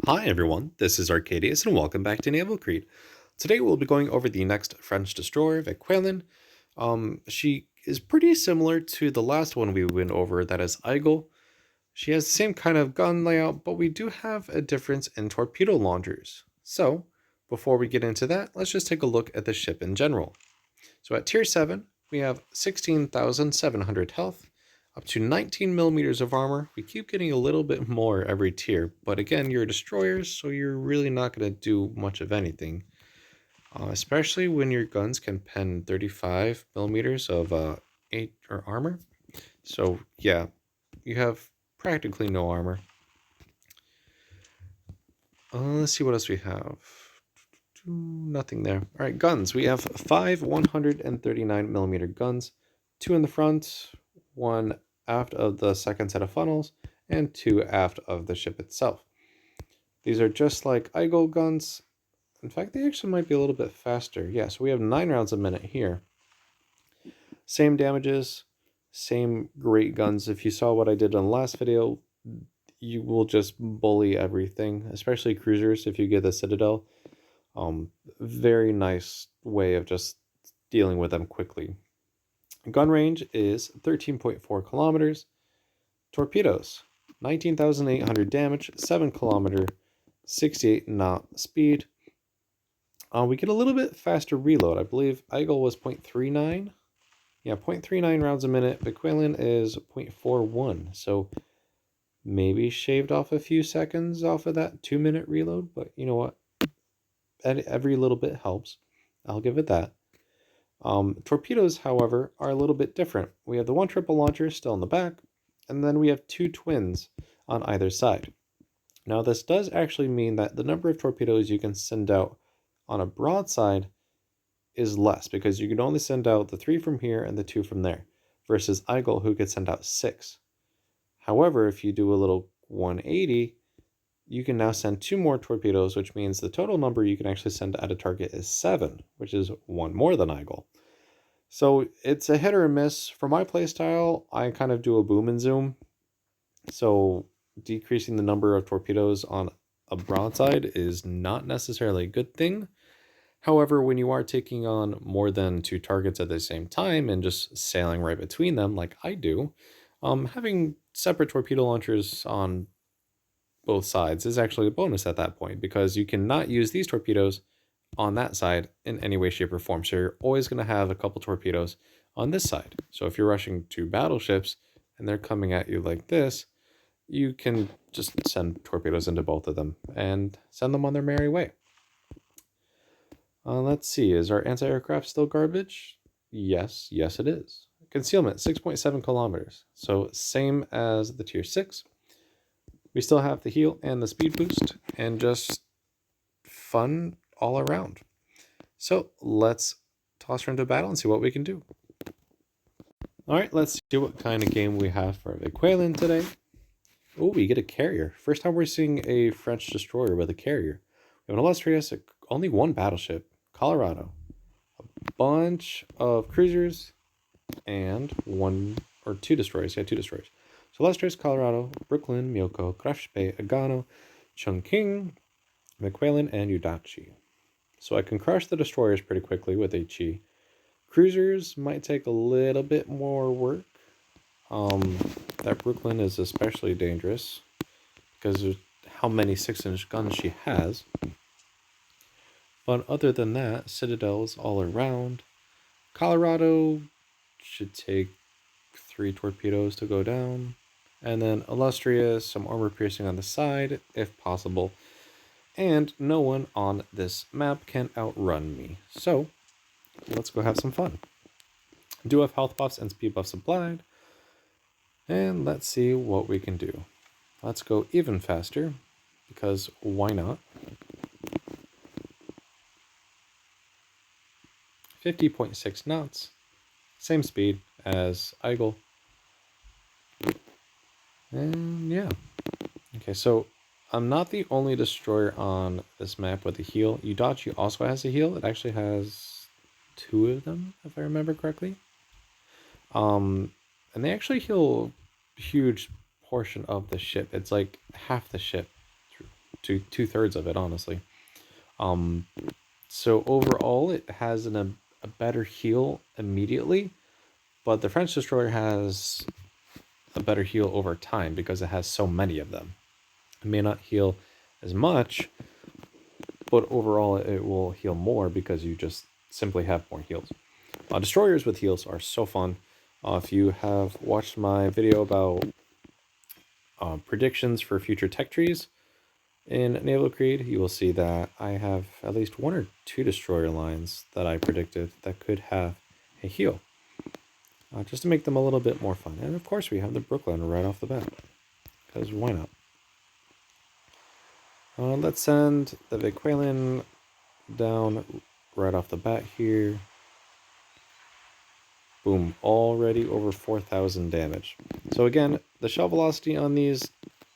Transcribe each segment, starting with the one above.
Hi everyone, this is Arcadius and welcome back to Naval. Today we'll be going over the next French destroyer, Vauquelin. She is pretty similar to the last one we went over, that is Eagle. She has the same kind of gun layout, but we do have a difference in torpedo launchers. So, before we get into that, let's just take a look at the ship in general. So at tier 7, we have 16,700 health, up to 19 millimeters of armor. We keep getting a little bit more every tier, but again, you're destroyers, so you're really not going to do much of anything. Especially when your guns can pen 35 millimeters of 8 or armor. So yeah, you have practically no armor. Let's see what else we have. Nothing there. All right, guns. We have 5 139 millimeter guns, 2 in the front, 1 aft of the second set of funnels, and 2 aft of the ship itself. These are just like Eagle guns. In fact, they actually might be a little bit faster. Yeah, so we have 9 rounds a minute here. Same damages, same great guns. If you saw what I did in the last video, you will just bully everything, especially cruisers if you get the Citadel. Very nice way of just dealing with them quickly. Gun range is 13.4 kilometers. Torpedoes, 19,800 damage, 7 kilometer, 68 knot speed. We get a little bit faster reload. I believe Eagle was 0.39. Yeah, 0.39 rounds a minute. Vauquelin is 0.41. So maybe shaved off a few seconds off of that 2-minute reload. But you know what? Every little bit helps. I'll give it that. Torpedoes, however, are a little bit different. We have the one triple launcher still in the back, and then we have 2 twins on either side. Now, this does actually mean that the number of torpedoes you can send out on a broadside is less, because you can only send out the 3 from here and the 2 from there, versus Eagle, who could send out 6. However, if you do a little 180, you can now send 2 more torpedoes, which means the total number you can actually send at a target is 7, which is 1 more than Eagle. So it's a hit or a miss. For my playstyle, I kind of do a boom and zoom. So decreasing the number of torpedoes on a broadside is not necessarily a good thing. However, when you are taking on more than 2 targets at the same time and just sailing right between them like I do, having separate torpedo launchers on both sides is actually a bonus at that point, because you cannot use these torpedoes on that side in any way, shape, or form. So you're always going to have a couple torpedoes on this side. So if you're rushing 2 battleships and they're coming at you like this, you can just send torpedoes into both of them and send them on their merry way. Let's see, is our anti-aircraft still garbage? Yes, it is. Concealment, 6.7 kilometers. So same as the tier 6. We still have the heal and the speed boost, and just fun all around. So let's toss her into battle and see what we can do. Alright, let's see what kind of game we have for Vauquelin today. Oh, we get a carrier. First time we're seeing a French destroyer with a carrier. We have an illustrious, only 1 battleship, Colorado. A bunch of cruisers, and 1 or 2 destroyers. Yeah, 2 destroyers. So illustrious, Colorado, Brooklyn, Myoko, French Boi, Agano, Chungking, Vauquelin, and Udachi. So I can crush the destroyers pretty quickly with HE. Cruisers might take a little bit more work. That Brooklyn is especially dangerous because of how many 6-inch guns she has. But other than that, Citadels all around. Colorado should take 3 torpedoes to go down. And then Illustrious, some armor piercing on the side, if possible. And no one on this map can outrun me. So, let's go have some fun. Do have health buffs and speed buffs applied. And let's see what we can do. Let's go even faster, because why not? 50.6 knots. Same speed as Eagle. And yeah. Okay, so I'm not the only destroyer on this map with a heal. Udachi also has a heal. It actually has 2 of them, if I remember correctly. And they actually heal a huge portion of the ship. It's like half the ship. two-thirds of it, honestly. So overall, it has a better heal immediately, but the French destroyer has a better heal over time because it has so many of them. It may not heal as much, but overall it will heal more because you just simply have more heals. Destroyers with heals are so fun. If you have watched my video about predictions for future tech trees in Naval Creed, you will see that I have at least 1 or 2 destroyer lines that I predicted that could have a heal. Just to make them a little bit more fun. And of course we have the Vauquelin right off the bat, because why not? Let's send the Vauquelin down right off the bat here. Boom, already over 4,000 damage. So again, the shell velocity on these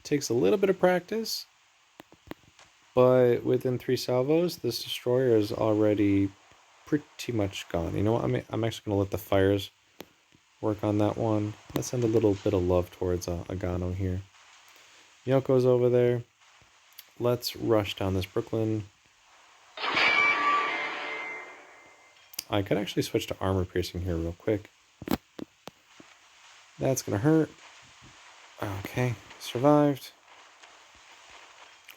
takes a little bit of practice, but within 3 salvos, this destroyer is already pretty much gone. You know what, I'm actually going to let the fires work on that one. Let's send a little bit of love towards Agano here. Miyoko's over there. Let's rush down this Vauquelin. I could actually switch to armor piercing here real quick. That's gonna hurt. Okay, survived.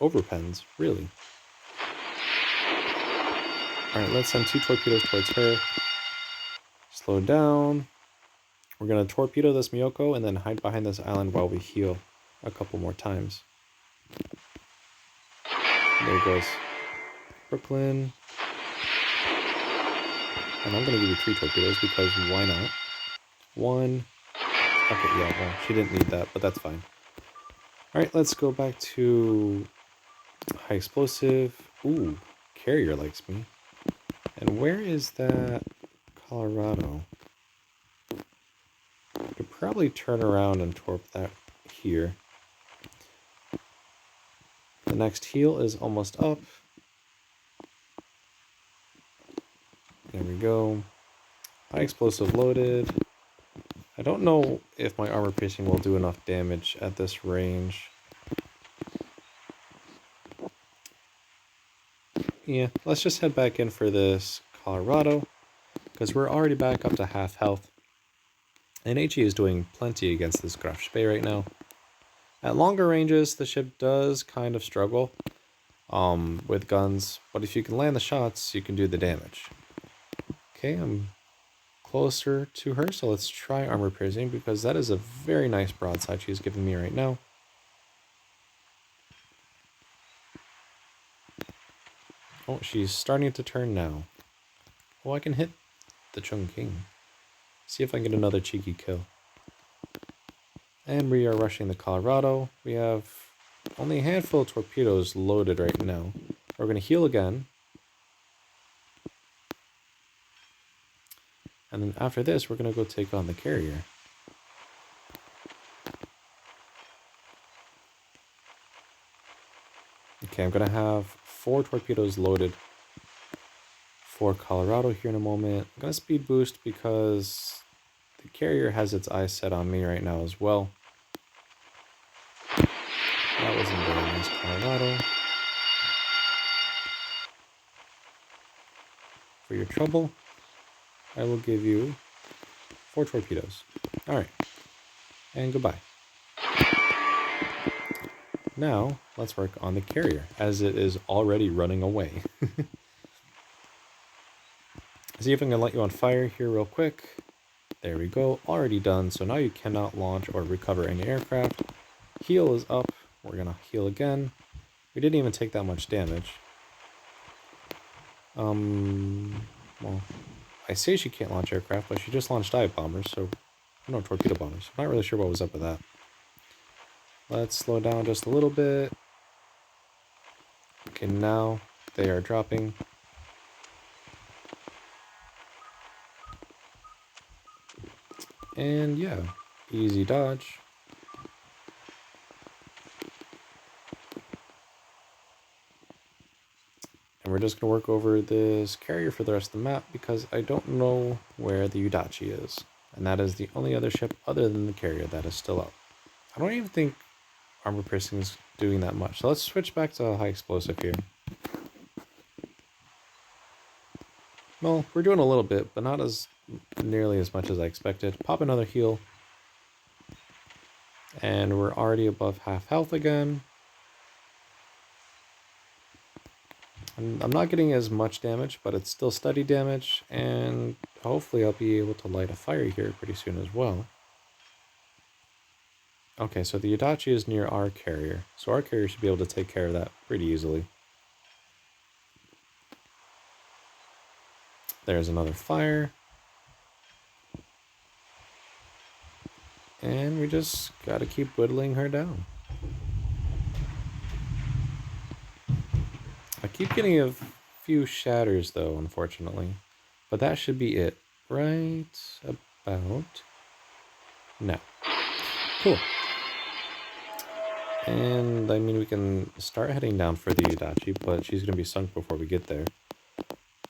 Overpens, really. Alright, let's send 2 torpedoes towards her. Slow down. We're gonna torpedo this Miyoko and then hide behind this island while we heal a couple more times. There it goes. Vauquelin. And I'm gonna give you 3 torpedoes because why not? 1. Okay, yeah, well, she didn't need that, but that's fine. Alright, let's go back to high explosive. Ooh, carrier likes me. And where is that Colorado? I could probably turn around and torp that here. The next heal is almost up. There we go. High explosive loaded. I don't know if my armor piercing will do enough damage at this range. Yeah, let's just head back in for this Colorado, because we're already back up to half health. And HE is doing plenty against this French Boi right now. At longer ranges, the ship does kind of struggle with guns, but if you can land the shots, you can do the damage. Okay, I'm closer to her, so let's try armor piercing, because that is a very nice broadside she's giving me right now. Oh, she's starting to turn now. Oh, I can hit the Chung King. See if I can get another cheeky kill. And we are rushing the Colorado. We have only a handful of torpedoes loaded right now. We're going to heal again. And then after this, we're going to go take on the carrier. Okay, I'm going to have 4 torpedoes loaded for Colorado here in a moment. I'm going to speed boost because the carrier has its eyes set on me right now as well. That wasn't very nice, Colorado. For your trouble, I will give you 4 torpedoes. Alright. And goodbye. Now, let's work on the carrier, as it is already running away. See if I can light you on fire here real quick. There we go, already done. So now you cannot launch or recover any aircraft. Heal is up. We're gonna heal again. We didn't even take that much damage. Well, I say she can't launch aircraft, but she just launched dive bombers, so no torpedo bombers. I'm not really sure what was up with that. Let's slow down just a little bit. Okay, now they are dropping. And yeah, easy dodge. And we're just going to work over this carrier for the rest of the map because I don't know where the Udachi is. And that is the only other ship other than the carrier that is still up. I don't even think armor piercing is doing that much. So let's switch back to high explosive here. Well, we're doing a little bit, but not as nearly as much as I expected. Pop another heal. And we're already above half health again. I'm not getting as much damage, but it's still steady damage. And hopefully I'll be able to light a fire here pretty soon as well. Okay, so the Adachi is near our carrier. So our carrier should be able to take care of that pretty easily. There's another fire. And we just gotta keep whittling her down. I keep getting a few shatters though, unfortunately. But that should be it. Right about now. Cool. And I mean, we can start heading down for the Adachi, but she's gonna be sunk before we get there.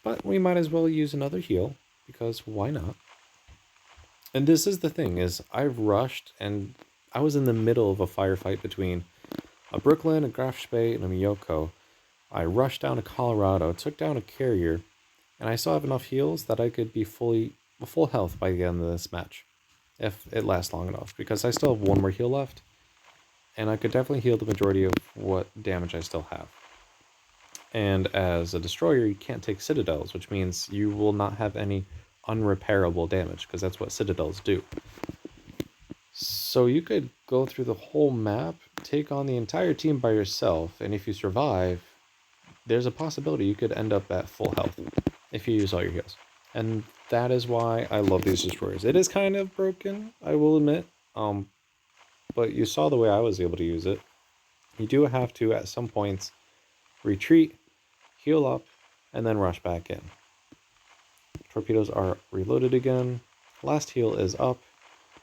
But we might as well use another heal, because why not? And this is the thing, is I've rushed, and I was in the middle of a firefight between a Brooklyn, a Graf Spee, and a Miyoko. I rushed down to Colorado, took down a carrier, and I still have enough heals that I could be full health by the end of this match. If it lasts long enough, because I still have one more heal left. And I could definitely heal the majority of what damage I still have. And as a destroyer, you can't take citadels, which means you will not have any unrepairable damage, because that's what citadels do. So you could go through the whole map, take on the entire team by yourself, and if you survive, there's a possibility you could end up at full health if you use all your heals. And that is why I love these destroyers. It is kind of broken, I will admit, but you saw the way I was able to use it. You do have to, at some points, retreat, heal up, and then rush back in. Torpedoes are reloaded again. Last heal is up,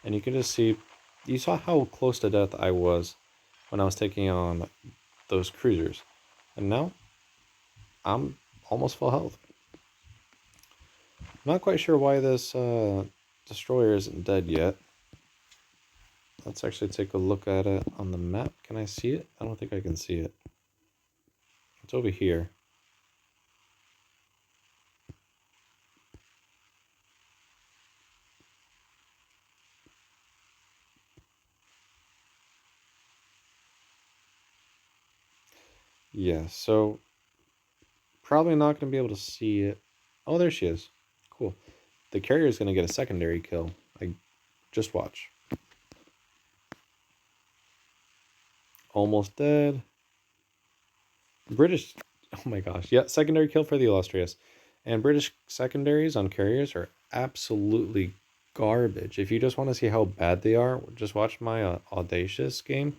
and you can just see, you saw how close to death I was when I was taking on those cruisers. And now, I'm almost full health. I'm not quite sure why this destroyer isn't dead yet. Let's actually take a look at it on the map. Can I see it? I don't think I can see it. It's over here. Yeah, so probably not going to be able to see it. Oh, there she is. Cool. The carrier is going to get a secondary kill. Just watch. Almost dead. British, oh my gosh. Yeah, secondary kill for the Illustrious. And British secondaries on carriers are absolutely garbage. If you just want to see how bad they are, just watch my Audacious game.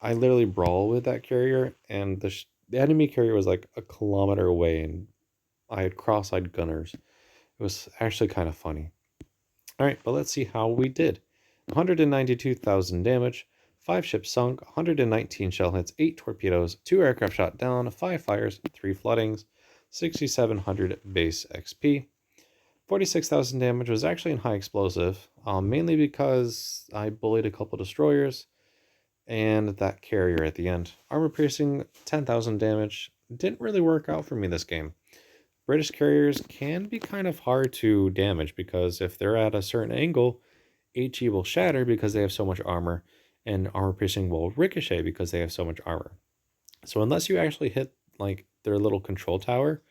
I literally brawl with that carrier, and the enemy carrier was like a kilometer away, and I had cross-eyed gunners. It was actually kind of funny. Alright, but let's see how we did. 192,000 damage, 5 ships sunk, 119 shell hits, 8 torpedoes, 2 aircraft shot down, 5 fires, 3 floodings, 6,700 base XP. 46,000 damage was actually in high explosive, mainly because I bullied a couple destroyers and that carrier at the end. Armor piercing, 10,000 damage. Didn't really work out for me this game. British carriers can be kind of hard to damage because if they're at a certain angle, HE will shatter because they have so much armor, and armor piercing will ricochet because they have so much armor. So unless you actually hit like their little control tower,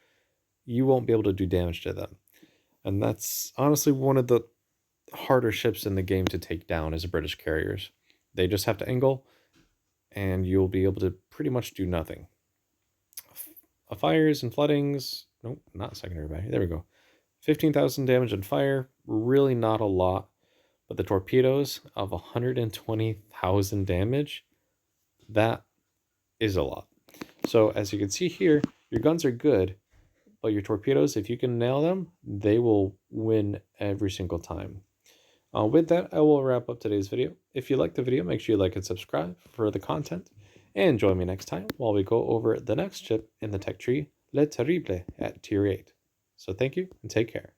you won't be able to do damage to them. And that's honestly one of the harder ships in the game to take down is British carriers. They just have to angle, and you'll be able to pretty much do nothing. Fires and floodings, nope, not secondary battery, there we go. 15,000 damage and fire, really not a lot, but the torpedoes of 120,000 damage, that is a lot. So as you can see here, your guns are good, but your torpedoes, if you can nail them, they will win every single time. With that, I will wrap up today's video. If you liked the video, make sure you like and subscribe for the content. And join me next time while we go over the next ship in the tech tree, Le Terrible, at Tier 8. So thank you and take care.